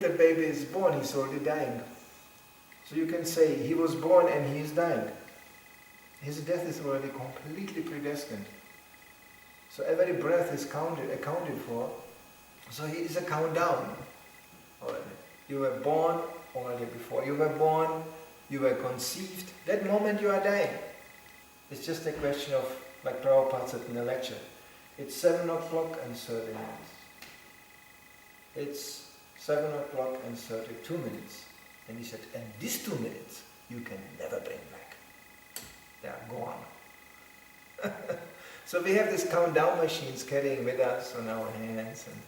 the baby is born, he's already dying. So you can say he was born and he is dying. His death is already completely predestined. So every breath is accounted for. So he is a countdown already. You were born already before you were born, you were conceived. That moment you are dying. It's just a question of, like Prabhupada said in the lecture, it's 7 o'clock and 30 minutes. It's 7 o'clock and 32 minutes. And he said, and these 2 minutes you can never bring back. They are gone. So we have these countdown machines carrying with us on our hands, and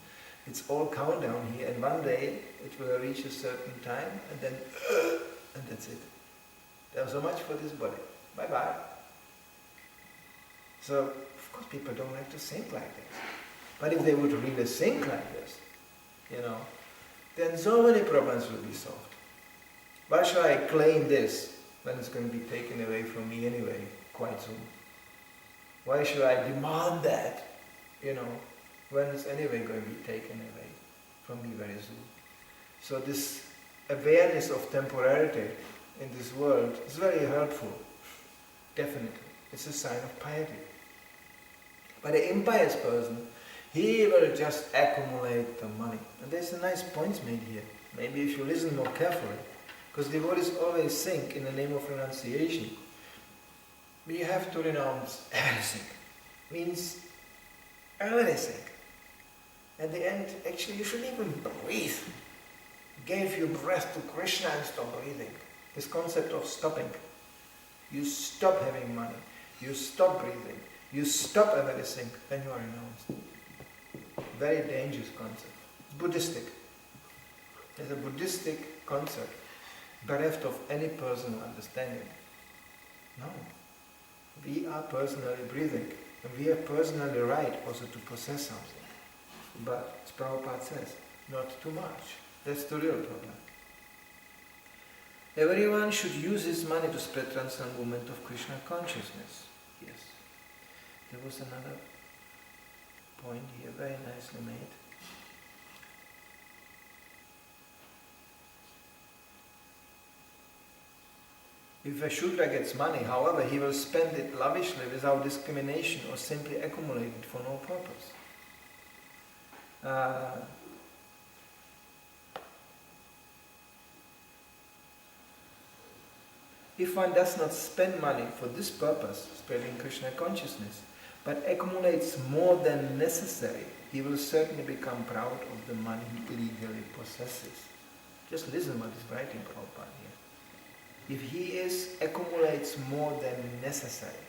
it's all countdown here, and one day it will reach a certain time, and then, and that's it. There's so much for this body. Bye-bye. So, of course, people don't like to think like this. But if they would really think like this, then so many problems will be solved. Why should I claim this when it's going to be taken away from me anyway, quite soon? Why should I demand that, when it's anyway going to be taken away from me very soon? So this awareness of temporality in this world is very helpful, definitely. It's a sign of piety. But the impious person, he will just accumulate the money. And there's a nice point made here. Maybe if you listen more carefully, because devotees always think in the name of renunciation, we have to renounce everything. Means everything. At the end, actually, you shouldn't even breathe. Gave you breath to Krishna and stop breathing. This concept of stopping. You stop having money. You stop breathing. You stop everything, then you are renounced. Very dangerous concept. It's Buddhistic. It's a Buddhistic concept, bereft of any personal understanding. No. We are personally breathing, and we have personally right also to possess something. But, as Prabhupada says, not too much. That's the real problem. Everyone should use his money to spread transcendental movement of Krishna consciousness. Yes. There was another point here, very nicely made. If a Shudra gets money, however, he will spend it lavishly without discrimination or simply accumulate it for no purpose. If one does not spend money for this purpose, spreading Krishna consciousness, but accumulates more than necessary, he will certainly become proud of the money he illegally possesses. Just listen what is writing Prabhupada here. If he accumulates more than necessary,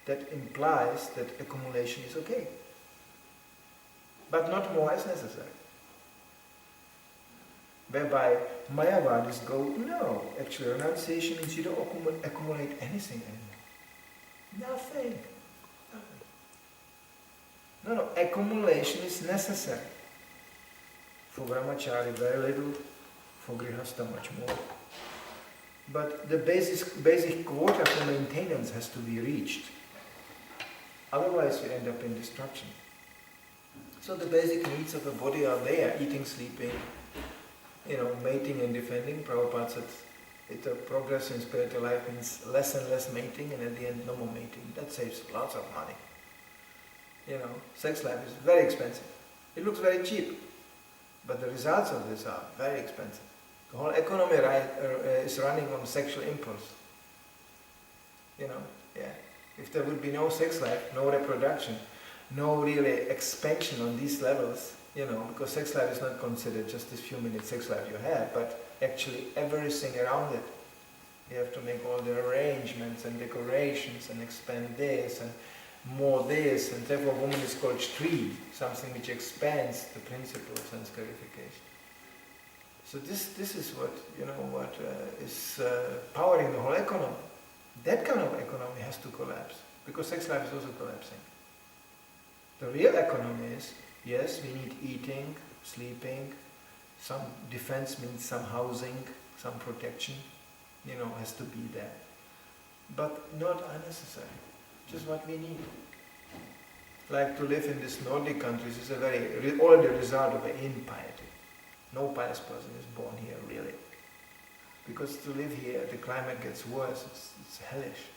that implies that accumulation is okay, but not more as necessary. Whereby Mayavadis go, no, actually renunciation means you don't accumulate anything anymore. Nothing. No, accumulation is necessary. For brahmachari very little, for grihastha much more. But the basic quota for maintenance has to be reached. Otherwise you end up in destruction. So the basic needs of the body are there, eating, sleeping, mating and defending. Prabhupada said the progress in spiritual life means less and less mating, and at the end no more mating. That saves lots of money. Sex life is very expensive. It looks very cheap, but the results of this are very expensive. The whole economy is running on sexual impulse. If there would be no sex life, no reproduction, no really expansion on these levels, because sex life is not considered just this few minutes sex life you have, but actually everything around it. You have to make all the arrangements and decorations and expand this and more this, and therefore woman is called Shri, something which expands the principle of sense gratification. So this is what is powering the whole economy. That kind of economy has to collapse, because sex life is also collapsing. The real economy is, yes, we need eating, sleeping, some defense means some housing, some protection, has to be there. But not unnecessary, just what we need. Like to live in these Nordic countries is a very, all the result of impiety. No pious person is born here, really. Because to live here, the climate gets worse, it's hellish.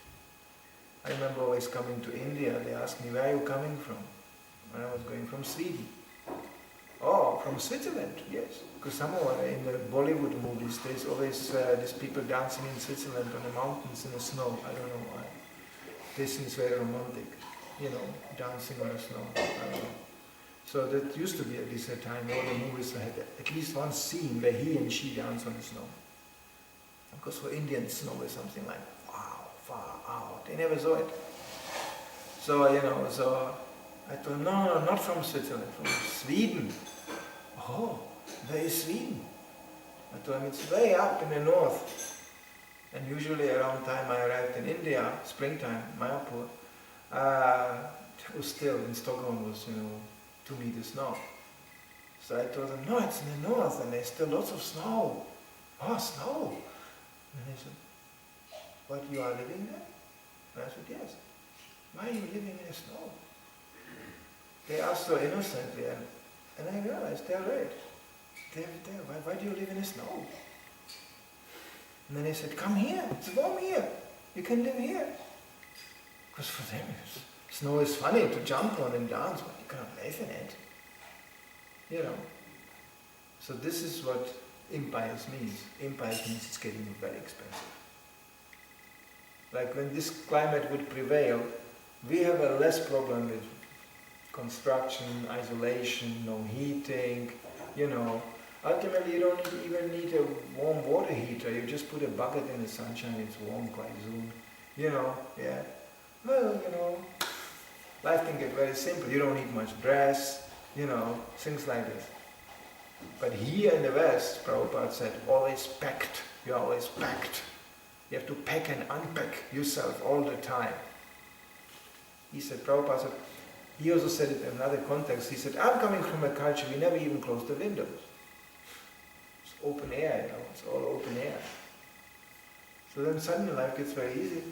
I remember always coming to India, they asked me, where are you coming from? When I was going from Sweden. Oh, from Switzerland, yes. Because somehow in the Bollywood movies, there's always these people dancing in Switzerland on the mountains in the snow. I don't know why. This seems very romantic, dancing on the snow. I don't know. So that used to be at least a time, all the movies had at least one scene where he and she dance on the snow. Because for Indians, snow is something like, wow, far out. They never saw it. So, so I thought, no, not from Switzerland, from Sweden. Oh, where is Sweden? I told him it's way up in the north. And usually around time I arrived in India, springtime, Mayapur, it was still, in Stockholm was, 2 meters snow. So I told them, no, it's in the north and there's still lots of snow. Oh, snow. And they said, but you are living there? And I said, yes. Why are you living in the snow? They asked so innocently, and I realized they're right. They're there. Why do you live in the snow? And then they said, come here, it's warm here. You can live here. Because for them, snow is funny to jump on and dance, but you cannot live in it. So this is what impious means. Impious means it's getting very expensive. Like when this climate would prevail, we have a less problem with construction, isolation, no heating, Ultimately, you don't even need a warm water heater. You just put a bucket in the sunshine, it's warm quite soon. Yeah. Well, life can get very simple. You don't need much dress, things like this. But here in the West, Prabhupada said, always packed. You're always packed. You have to pack and unpack yourself all the time. He said, Prabhupada said, he also said it in another context. He said, I'm coming from a culture, we never even close the windows. It's open air, it's all open air. So then suddenly life gets very easy.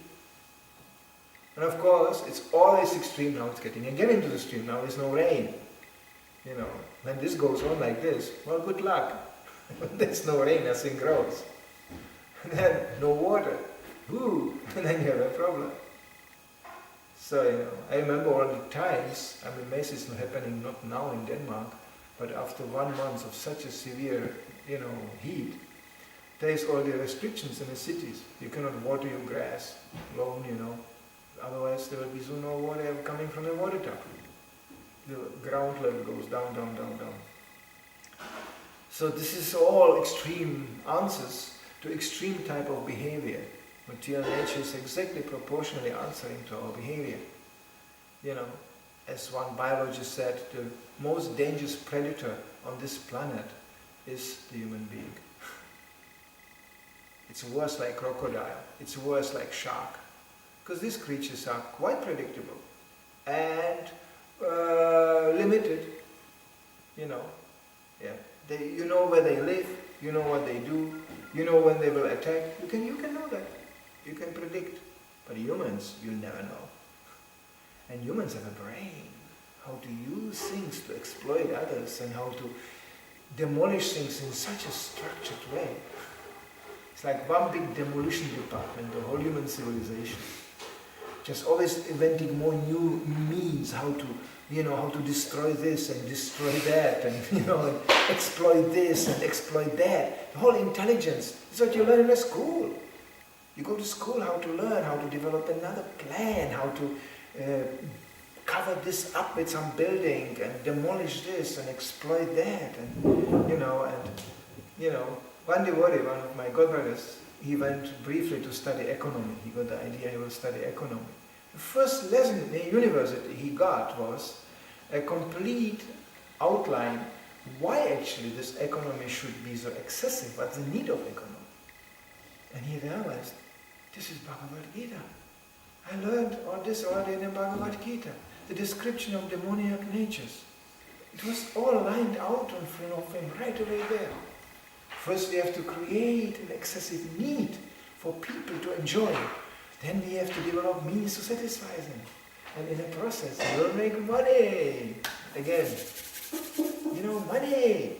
And of course, it's always extreme. Now it's getting again into the extreme. Now there's no rain. When this goes on like this, well, good luck. When there's no rain, nothing grows. And then no water. Ooh, and then you have a problem. So, I remember all the times, I'm amazed it's not happening not now in Denmark, but after 1 month of such a severe, heat, there is all the restrictions in the cities. You cannot water your grass alone, otherwise there will be soon no water coming from the water tap. The ground level goes down, down, down, down. So this is all extreme answers to extreme type of behavior. Material nature is exactly proportionally answering to our behavior. As one biologist said, the most dangerous predator on this planet is the human being. It's worse like crocodile, it's worse like shark. Because these creatures are quite predictable and limited. You know where they live, you know what they do, you know when they will attack. You can know that. You can predict. But humans, you never know. And humans have a brain. How to use things to exploit others and how to demolish things in such a structured way. It's like one big demolition department, the whole human civilization. Just always inventing more new means how to destroy this and destroy that and, and exploit this and exploit that. The whole intelligence is what you learn in a school. You go to school how to learn, how to develop another plan, how to cover this up with some building and demolish this and exploit that. And, one devotee, one of my godbrothers, he went briefly to study economy. He got the idea he will study economy. The first lesson in the university he got was a complete outline why actually this economy should be so excessive, what's the need of economy. And he realized, this is Bhagavad Gita. I learned all this already in the Bhagavad Gita, the description of demoniac natures. It was all lined out in front of him right away there. First we have to create an excessive need for people to enjoy. Then we have to develop means to satisfy them. And in the process, we will make money. Again, money.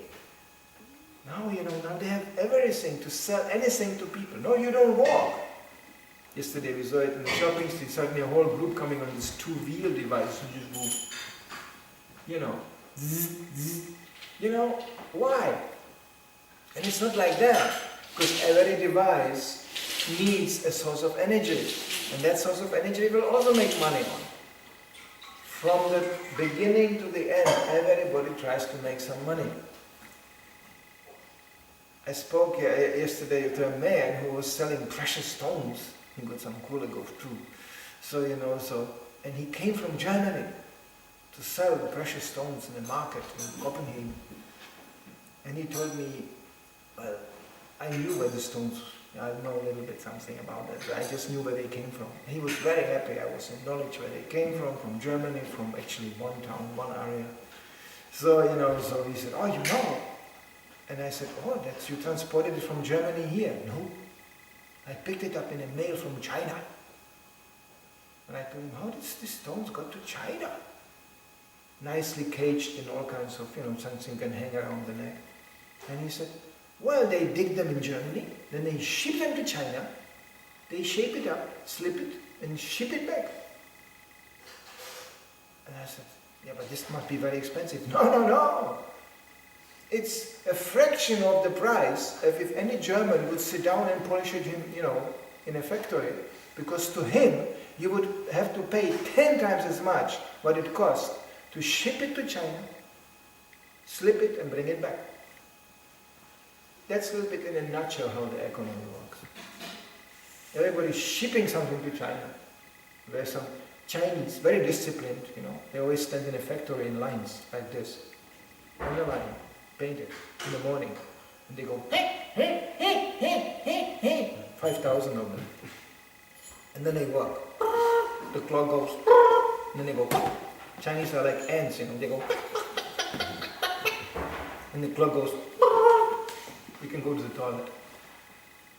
Now, now they have everything to sell anything to people. No, you don't walk. Yesterday we saw it in the shopping street, suddenly a whole group coming on this two-wheel device and just move. Zzz, zzz. Why? And it's not like that, because every device needs a source of energy, and that source of energy will also make money on. From the beginning to the end, everybody tries to make some money. I spoke yesterday to a man who was selling precious stones. He got some Kuligov too. So, and he came from Germany to sell the precious stones in the market in Copenhagen. And he told me, well, I knew where the stones, I know a little bit something about that, but I just knew where they came from. And he was very happy I was in knowledge where they came from Germany, from actually one town, one area. So, so he said, oh, you know. And I said, oh, you transported it from Germany here. No, I picked it up in a mail from China. And I told him, how did these stones go to China? Nicely caged in all kinds of, something can hang around the neck. And he said, well, they dig them in Germany, then they ship them to China, they shape it up, slip it, and ship it back. And I said, yeah, but this must be very expensive. No. It's a fraction of the price if any German would sit down and polish it, in a factory. Because to him, you would have to pay 10 times as much what it costs to ship it to China, slip it, and bring it back. That's a little bit in a nutshell how the economy works. Everybody's shipping something to China. There's some Chinese, very disciplined, they always stand in a factory in lines like this. On the line, painted in the morning. And they go, hey, 5,000 of them. And then they walk. The clock goes, and then they go. Chinese are like ants, they go. And the clock goes, you can go to the toilet.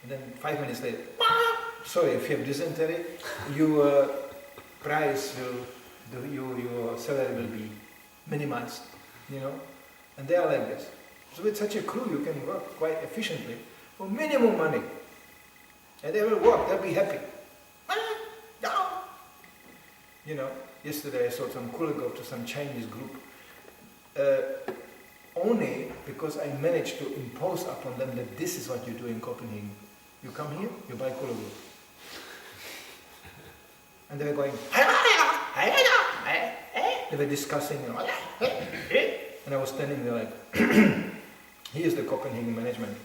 And then 5 minutes later, sorry, if you have dysentery, your price your salary will be minimized, And they are like this. So with such a crew, you can work quite efficiently for minimum money. And they will work, they'll be happy. Yesterday I saw some Kuligov to some Chinese group. Only because I managed to impose upon them that this is what you do in Copenhagen. You come here, you buy Kuligov. And they were going, they were discussing, and I was standing there like, here's the Copenhagen management.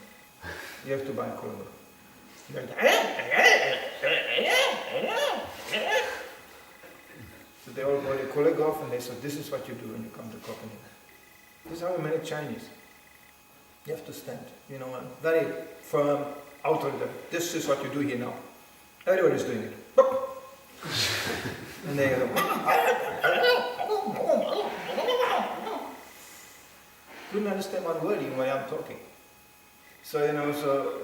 You have to buy Kuligov. So they all bought a Kuligov and they said, this is what you do when you come to Copenhagen. This is how we manage Chinese. You have to stand, very firm, authoritative. This is what you do here now. Everybody's doing it. And they go, couldn't understand one word even when I'm talking. So, so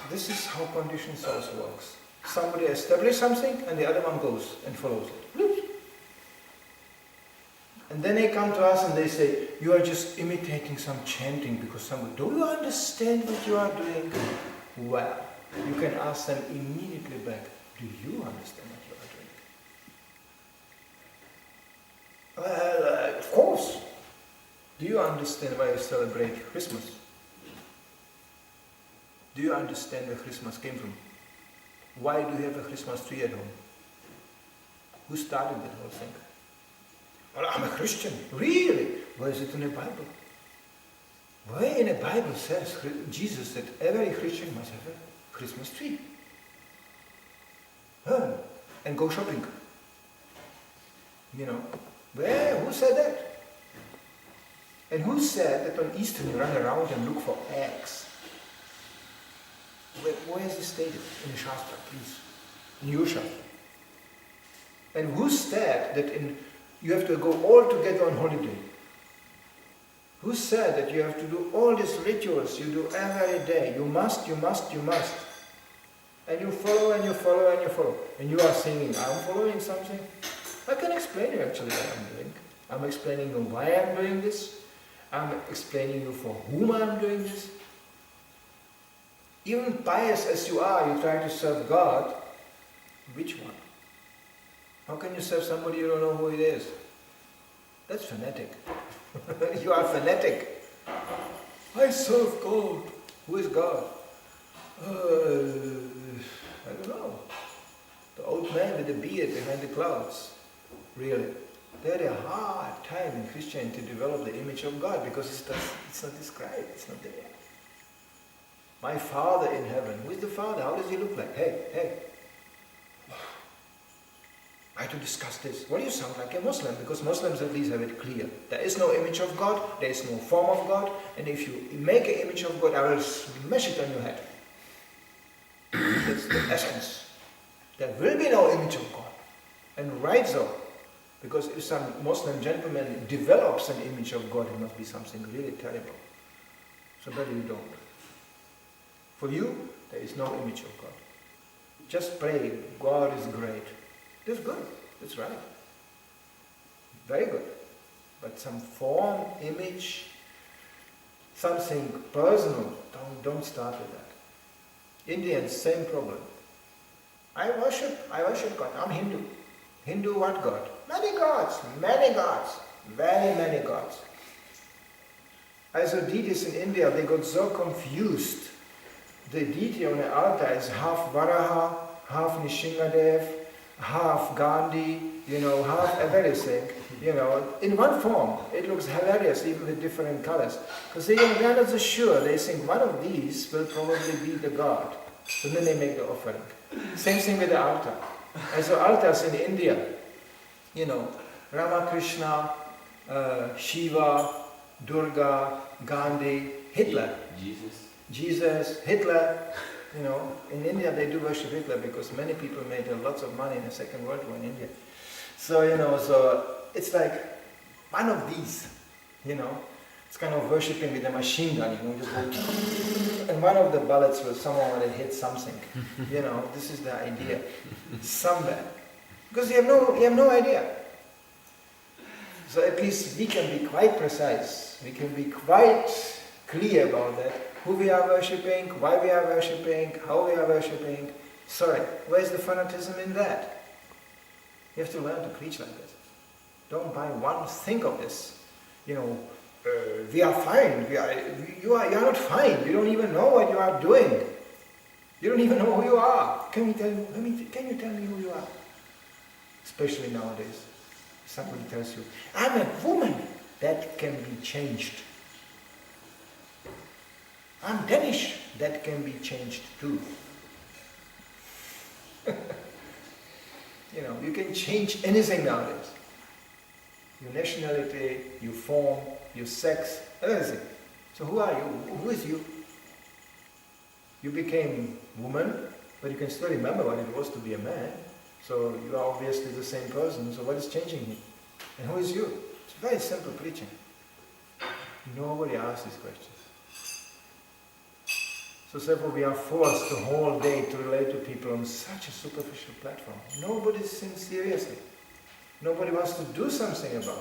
this is how conditioned souls works. Somebody establishes something and the other one goes and follows it. And then they come to us and they say, you are just imitating some chanting because somebody, do you understand what you are doing? Well, you can ask them immediately back, do you understand what you are doing? Well, of course. Do you understand why you celebrate Christmas? Do you understand where Christmas came from? Why do you have a Christmas tree at home? Who started that whole thing? Well, I'm a Christian. Really? Where is it in the Bible? Where in the Bible says Jesus that every Christian must have a Christmas tree? And go shopping. Where? Who said that? And who said that on Easter you run around and look for eggs? Where is this stated? In the Shastra, please. In your Shastra. And who said that you have to go all together on holiday? Who said that you have to do all these rituals you do every day? You must. And you follow and you follow and you follow. And you are thinking, I'm following something? I can explain you actually what I'm doing. I'm explaining you why I'm doing this. I'm explaining you for whom I'm doing this. Even pious as you are, you try to serve God. Which one? How can you serve somebody you don't know who it is? That's fanatic. You are fanatic. I serve God. Who is God? I don't know. The old man with the beard behind the clouds. Really. They had a hard time in Christianity to develop the image of God because it's not described, it's not there. My Father in heaven. Who is the Father? How does he look like? Hey. I have to discuss this. Well, you sound like a Muslim, because Muslims at least have it clear. There is no image of God, there is no form of God, and if you make an image of God, I will smash it on your head. That's the essence. There will be no image of God. And right so. Because if some Muslim gentleman develops an image of God, it must be something really terrible. So better you don't. For you, there is no image of God. Just pray, God is great. That's good, that's right. Very good. But some form, image, something personal, don't start with that. Indians, same problem. I worship God, I'm Hindu. Hindu what God? Many gods, very many gods. I saw deities in India, they got so confused. The deity on the altar is half Varaha, half Nishingadev, half Gandhi, half everything, in one form. It looks hilarious, even with different colors. Because they're not so sure. They think one of these will probably be the god. So then they make the offering. Same thing with the altar. And so altars in India, Ramakrishna, Shiva, Durga, Gandhi, Hitler. Jesus, Hitler. In India they do worship Hitler because many people made lots of money in the Second World War in India. So, so it's like one of these, it's kind of worshipping with a machine gun, just go, and one of the bullets will somehow hit something. This is the idea. Somewhere. Because you have no idea. So at least we can be quite precise. We can be quite clear about that. Who we are worshipping, why we are worshipping, how we are worshipping. Sorry, where's the fanatism in that? You have to learn to preach like this. Don't buy one thing of this. We are fine. You are not fine. You don't even know what you are doing. You don't even know who you are. Can you tell me who you are? Especially nowadays. Somebody tells you, I'm a woman. That can be changed. I'm Danish. That can be changed too. You can change anything nowadays. Your nationality, your form, your sex, everything. So who are you? Who is you? You became woman, but you can still remember what it was to be a man. So you are obviously the same person. So what is changing here? And who is you? It's very simple preaching. Nobody asks these questions. So therefore we are forced the whole day to relate to people on such a superficial platform. Nobody thinks seriously. Nobody wants to do something about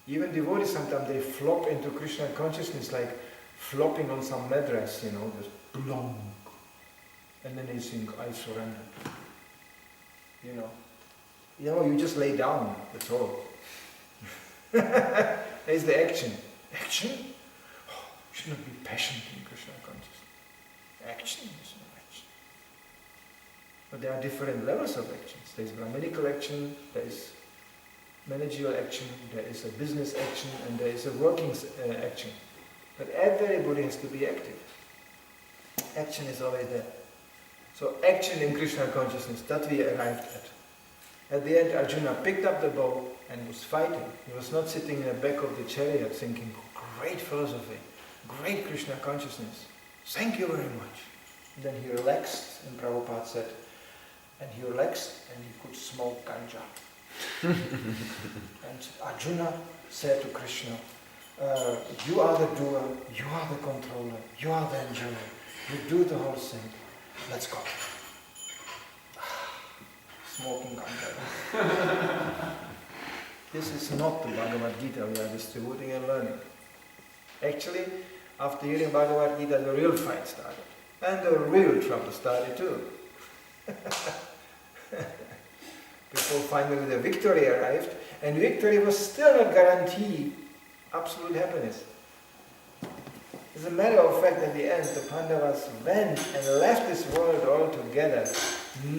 it. Even devotees sometimes they flop into Krishna consciousness like flopping on some mattress, just blong. And then they think, I surrender. You just lay down, that's all. There's the action. Action? Should not be passionate in Krishna consciousness. Action is no action. But there are different levels of actions. There is Brahminical action, there is managerial action, there is a business action, and there is a working action. But everybody has to be active. Action is always there. So action in Krishna consciousness, that we arrived at. At the end, Arjuna picked up the bow and was fighting. He was not sitting in the back of the chariot thinking, great philosophy. Great Krishna consciousness. Thank you very much. And then he relaxed, and Prabhupada said, and he relaxed and he could smoke ganja. And Arjuna said to Krishna, you are the doer, you are the controller, you are the enjoyer. You do the whole thing. Let's go. Smoking ganja. This is not the Bhagavad Gita we are distributing and learning. Actually, after hearing Bhagavad Gita, the real fight started. And the real trouble started too. Before finally the victory arrived, and victory was still not guaranteed absolute happiness. As a matter of fact, at the end, the Pandavas went and left this world altogether,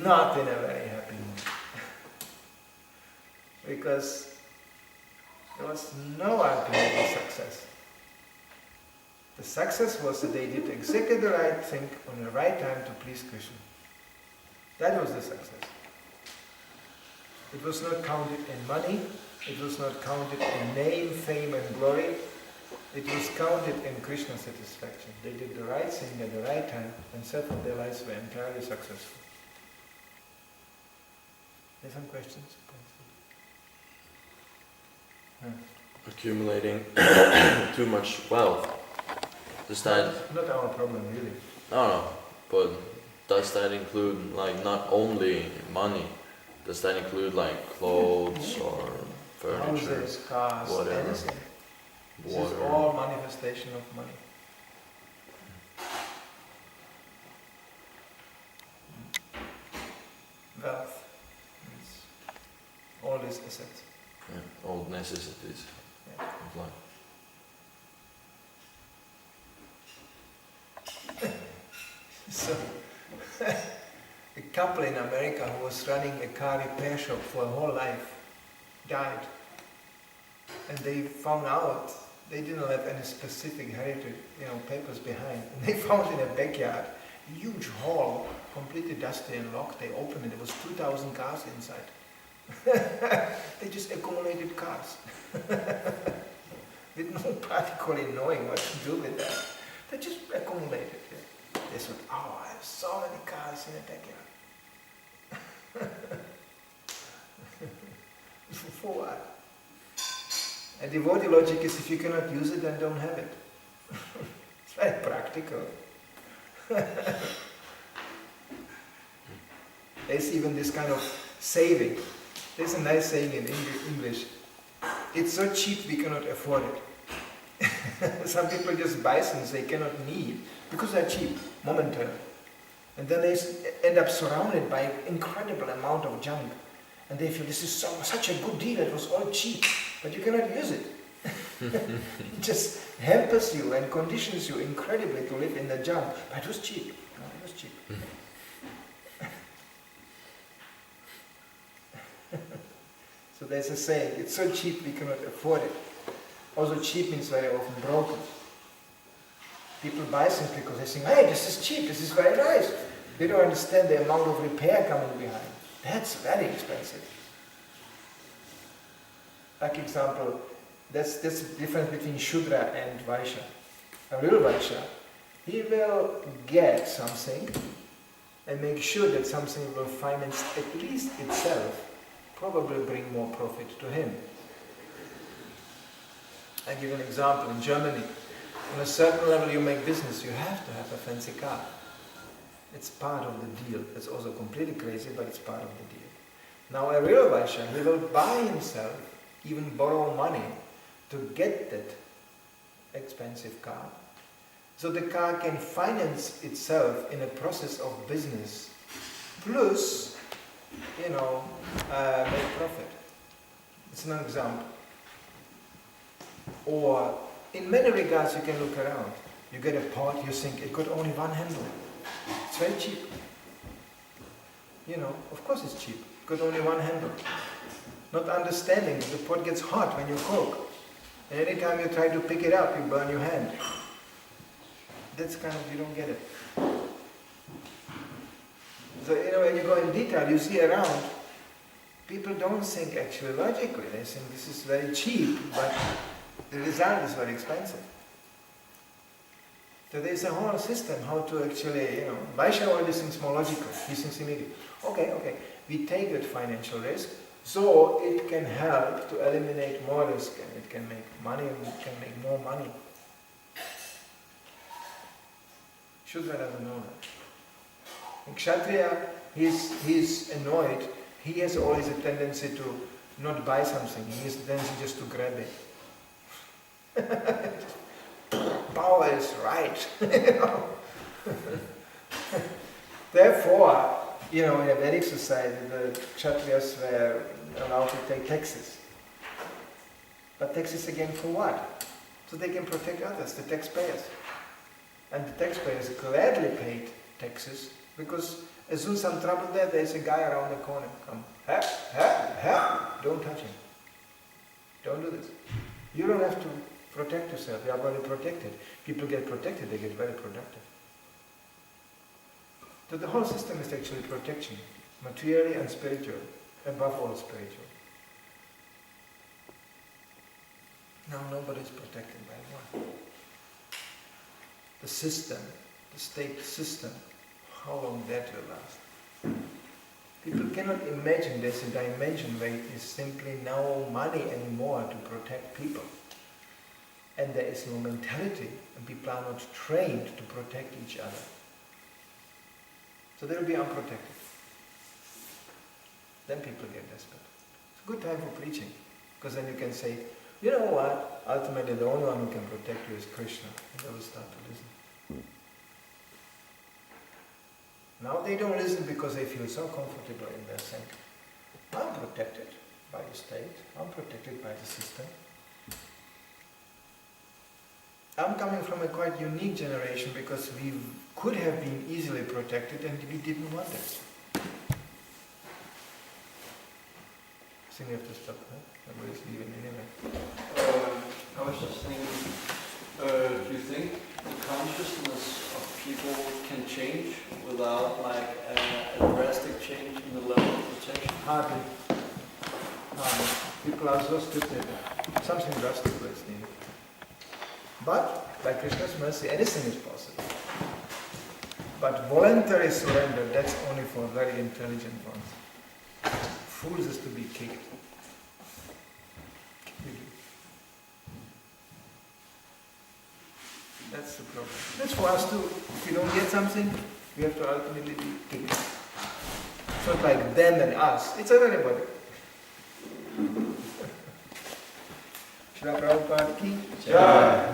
not in a very happy mood. Because there was no ultimate success. The success was that they did exactly the right thing on the right time to please Krishna. That was the success. It was not counted in money, it was not counted in name, fame and glory. It was counted in Krishna's satisfaction. They did the right thing at the right time, and therefore their lives were entirely successful. There's some questions? Accumulating too much wealth. Does that... Not our problem, really. No, but does that include, like, not only money? Does that include, like, clothes or furniture? Houses, cars, whatever. anything. This Water. is all manifestation of money. Wealth means all these assets. Yeah, all necessities of life. So, a couple in America who was running a car repair shop for a whole life died. And they found out they didn't have any specific heritage, papers behind. And they found in a backyard a huge hall, completely dusty and locked. They opened it, there was 2,000 cars inside. They just accumulated cars. With no particularly knowing what to do with that. They just accumulated. Yeah. They said, oh, I have so many cars in the backyard. For what? And devotee logic is, if you cannot use it, then don't have it. It's very practical. There's even this kind of saving. There's a nice saying in English. It's so cheap we cannot afford it. Some people just buy things they cannot need because they're cheap, momentarily. And then they end up surrounded by an incredible amount of junk. And they feel this is such a good deal, it was all cheap, but you cannot use it. It just hampers you and conditions you incredibly to live in the junk. But it was cheap. No, it was cheap. So there's a saying, it's so cheap we cannot afford it. Also cheap means very often broken. People buy things because they think, hey, this is cheap, this is very nice. They don't understand the amount of repair coming behind. That's very expensive. Like example, that's the difference between Shudra and Vaishya. A real Vaishya, he will get something and make sure that something will finance at least itself, probably bring more profit to him. I give an example. In Germany, on a certain level you make business, you have to have a fancy car. It's part of the deal. It's also completely crazy, but it's part of the deal. Now a real Vaishya, he will buy himself, even borrow money to get that expensive car. So the car can finance itself in a process of business, plus, make profit. It's an example. Or in many regards you can look around. You get a pot, you think it got only one handle. It's very cheap. Of course it's cheap. It got only one handle. Not understanding that the pot gets hot when you cook. And anytime you try to pick it up, you burn your hand. That's kind of, you don't get it. So, when you go in detail, you see around, people don't think actually logically. They think this is very cheap, but the result is very expensive. So there's a whole system how to actually, Vaishya always thinks more logical. He thinks immediately, okay, we take that financial risk, so it can help to eliminate more risk, and it can make money, and it can make more money. Shudra doesn't know that. In Kshatriya, he's annoyed. He has always a tendency to not buy something. He is the tendency just to grab it. Power is right. You know? Therefore, you know, in a Vedic society, the Kshatriyas were allowed to take taxes. But taxes again for what? So they can protect others, the taxpayers. And the taxpayers gladly paid taxes because as soon as some trouble there's a guy around the corner. Come, help, don't touch him. Don't do this. You don't have to protect yourself, you are already protected. People get protected, they get very productive. So the whole system is actually protection, materially and spiritually, above all spiritual. Now nobody is protected by what? The system, the state system, how long that will last. People cannot imagine there's a dimension where it is simply no money anymore to protect people. And there is no mentality, and people are not trained to protect each other. So they will be unprotected. Then people get desperate. It's a good time for preaching, because then you can say, you know what, ultimately the only one who can protect you is Krishna. And they will start to listen. Now they don't listen because they feel so comfortable in their saying, I'm protected by the state, I'm protected by the system. I'm coming from a quite unique generation because we could have been easily protected and we didn't want it. So you have to stop, huh? Nobody's leaving anyway. I was just thinking, do you think the consciousness of people can change without like a drastic change in the level of protection? Hardly. People are so stupid. Something drastic is needed. But by Krishna's mercy, anything is possible. But voluntary surrender, that's only for very intelligent ones. Fools is to be kicked. That's the problem. That's for us too. If you don't get something, we have to ultimately be kicked. It's not like them and us, it's everybody. Srila Prabhupada ki Jai.